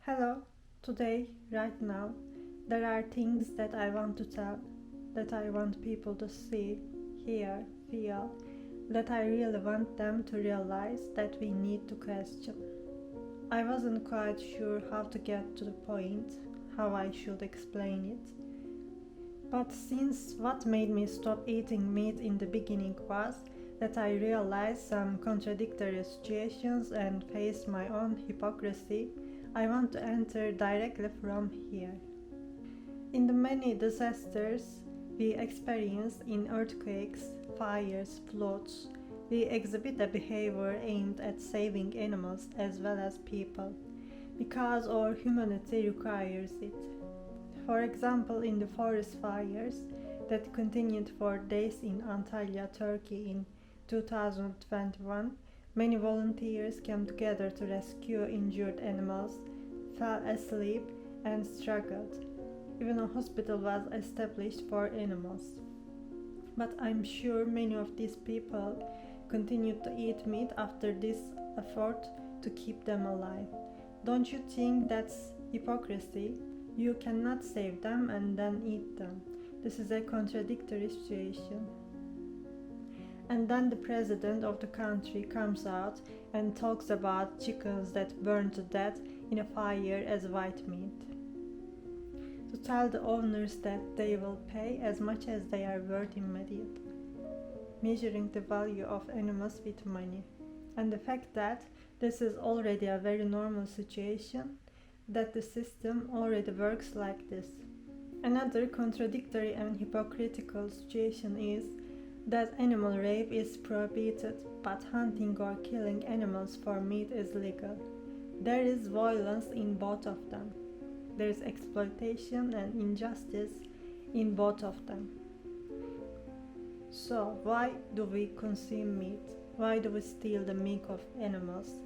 Hello, today, right now, there are things that I want to tell, that I want people to see, hear, feel, that I really want them to realize that we need to question. I wasn't quite sure how to get to the point, how I should explain it. But since what made me stop eating meat in the beginning was that I realized some contradictory situations and faced my own hypocrisy, I want to enter directly from here. In the many disasters we experience in earthquakes, fires, floods, we exhibit a behavior aimed at saving animals as well as people, because our humanity requires it. For example, in the forest fires that continued for days in Antalya, Turkey in 2021, many volunteers came together to rescue injured animals, fell asleep, and struggled. Even a hospital was established for animals. But I'm sure many of these people continued to eat meat after this effort to keep them alive. Don't you think that's hypocrisy? You cannot save them and then eat them. This is a contradictory situation. And then the president of the country comes out and talks about chickens that burn to death in a fire as white meat. To tell the owners that they will pay as much as they are worth immediately, measuring the value of animals with money. And the fact that this is already a very normal situation, that the system already works like this. Another contradictory and hypocritical situation is that animal rape is prohibited, but hunting or killing animals for meat is legal. There is violence in both of them. There is exploitation and injustice in both of them. So, why do we consume meat? Why do we steal the meat of animals?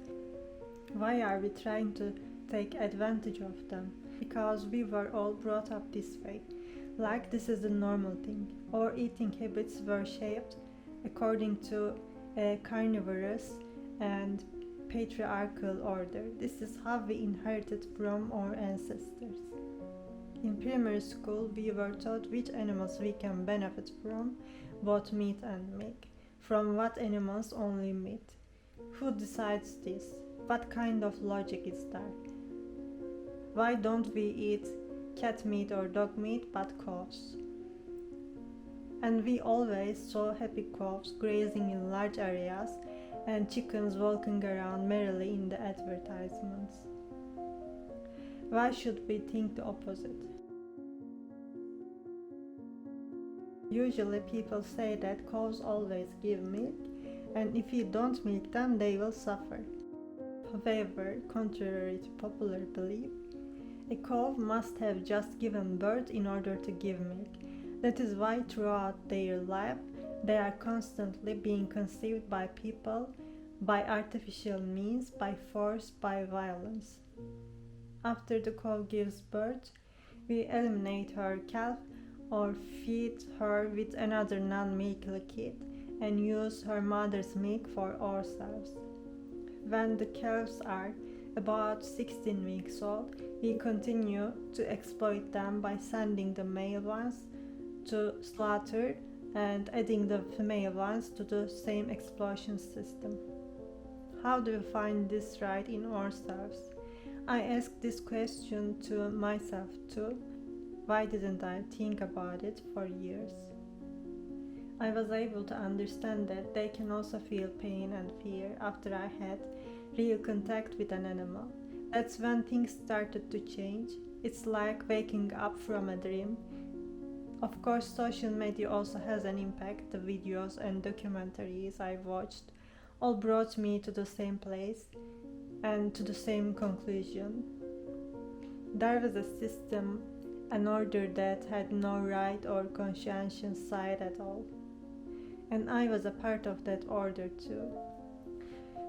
Why are we trying to take advantage of them? Because we were all brought up this way, like this is the normal thing. Our eating habits were shaped according to a carnivorous and patriarchal order. This is how we inherited from our ancestors. In primary school, we were taught which animals we can benefit from, both meat and milk. From what animals only meat? Who decides this? What kind of logic is there? Why don't we eat cat meat or dog meat but cows? And we always saw happy cows grazing in large areas and chickens walking around merrily in the advertisements. Why should we think the opposite? Usually people say that cows always give milk, and if you don't milk them, they will suffer. However, contrary to popular belief, a cow must have just given birth in order to give milk. That is why throughout their life, they are constantly being conceived by people, by artificial means, by force, by violence. After the cow gives birth, we eliminate her calf or feed her with another non-milk liquid and use her mother's milk for ourselves. When the calves are about 16 weeks old, we continue to exploit them by sending the male ones to slaughter and adding the female ones to the same exploitation system. How do we find this right in ourselves? I ask this question to myself too. Why didn't I think about it for years? I was able to understand that they can also feel pain and fear after I had real contact with an animal. That's when things started to change. It's like waking up from a dream. Of course, social media also has an impact. The videos and documentaries I watched all brought me to the same place and to the same conclusion. There was a system, an order that had no right or conscientious side at all. And I was a part of that order too.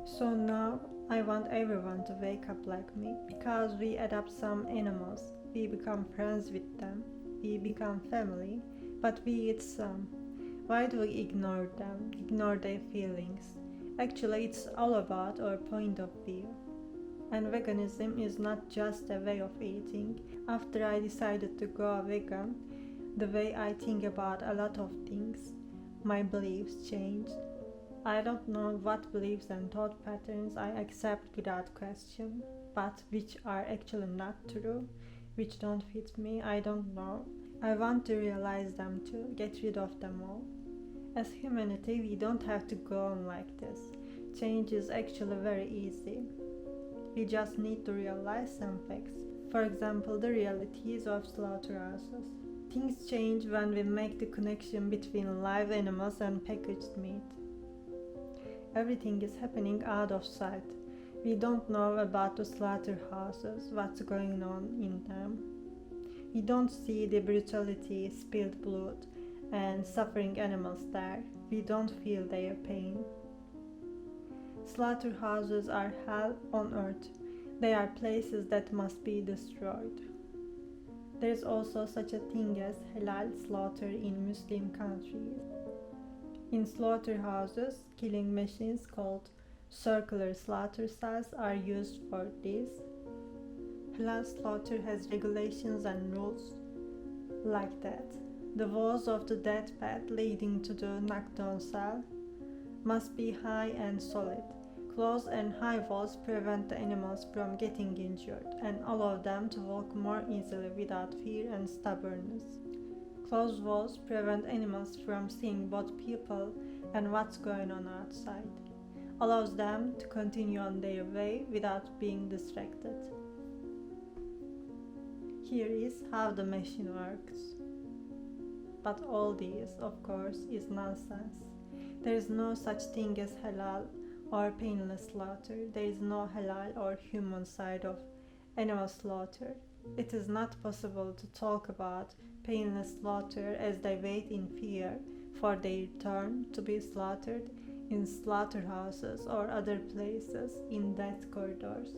So now I want everyone to wake up like me, because we adopt some animals, we become friends with them, we become family, but we eat some. Why do we ignore them, ignore their feelings? Actually, it's all about our point of view. And veganism is not just a way of eating. After I decided to go vegan, the way I think about a lot of things, my beliefs changed. I don't know what beliefs and thought patterns I accept without question, but which are actually not true, which don't fit me, I don't know. I want to realize them too, get rid of them all. As humanity, we don't have to go on like this. Change is actually very easy. We just need to realize some facts. For example, the realities of slaughterhouses. Things change when we make the connection between live animals and packaged meat. Everything is happening out of sight. We don't know about the slaughterhouses, what's going on in them. We don't see the brutality, spilled blood, and suffering animals there. We don't feel their pain. Slaughterhouses are hell on earth. They are places that must be destroyed. There is also such a thing as halal slaughter in Muslim countries. In slaughterhouses, killing machines called circular slaughter cells are used for this. Halal slaughter has regulations and rules like that. The walls of the death path leading to the knockdown cell must be high and solid. Close and high walls prevent the animals from getting injured and allow them to walk more easily without fear and stubbornness. Closed walls prevent animals from seeing both people and what's going on outside, allows them to continue on their way without being distracted. Here is how the machine works. But all this, of course, is nonsense. There is no such thing as halal or painless slaughter. There is no halal or human side of animal slaughter. It is not possible to talk about painless slaughter as they wait in fear for their turn to be slaughtered in slaughterhouses or other places in death corridors.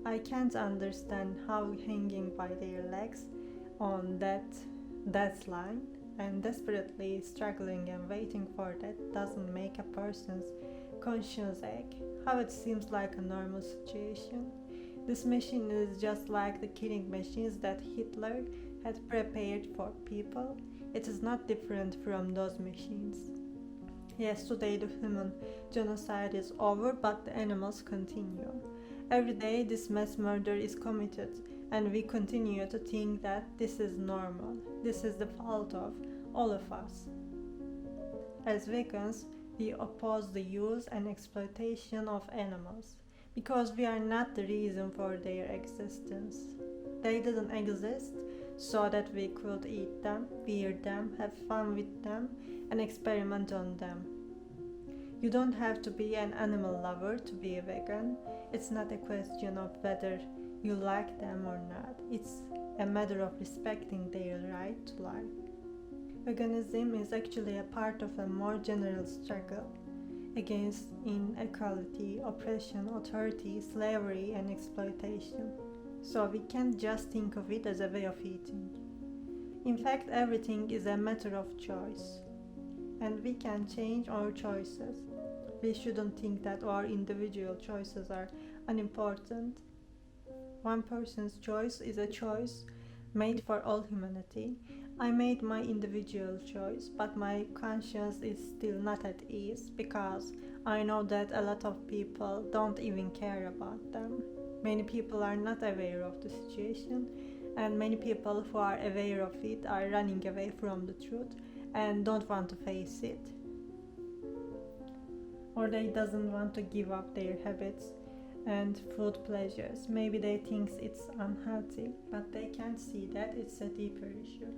I can't understand how hanging by their legs on that death line and desperately struggling and waiting for that doesn't make a person's conscience ache, how it seems like a normal situation. This machine is just like the killing machines that Hitler had prepared for people. It is not different from those machines. Yes, today the human genocide is over, but the animals continue. Every day this mass murder is committed, and we continue to think that this is normal. This is the fault of all of us. As vegans, we oppose the use and exploitation of animals because we are not the reason for their existence. They didn't exist so that we could eat them, wear them, have fun with them, and experiment on them. You don't have to be an animal lover to be a vegan. It's not a question of whether you like them or not. It's a matter of respecting their right to life. Veganism is actually a part of a more general struggle against inequality, oppression, authority, slavery, and exploitation. So we can't just think of it as a way of eating. In fact, everything is a matter of choice, and we can change our choices. We shouldn't think that our individual choices are unimportant. One person's choice is a choice made for all humanity. I made my individual choice, but my conscience is still not at ease because I know that a lot of people don't even care about them. Many people are not aware of the situation, and many people who are aware of it are running away from the truth and don't want to face it. Or they doesn't want to give up their habits and food pleasures. Maybe they think it's unhealthy, but they can't see that it's a deeper issue.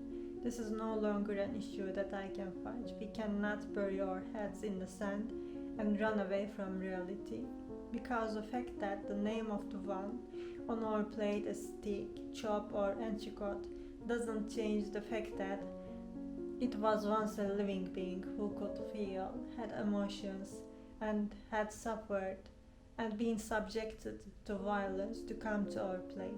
This is no longer an issue that I can fight. We cannot bury our heads in the sand and run away from reality. Because the fact that the name of the one on our plate is steak, chop or entrecôte doesn't change the fact that it was once a living being who could feel, had emotions, and had suffered and been subjected to violence to come to our plate.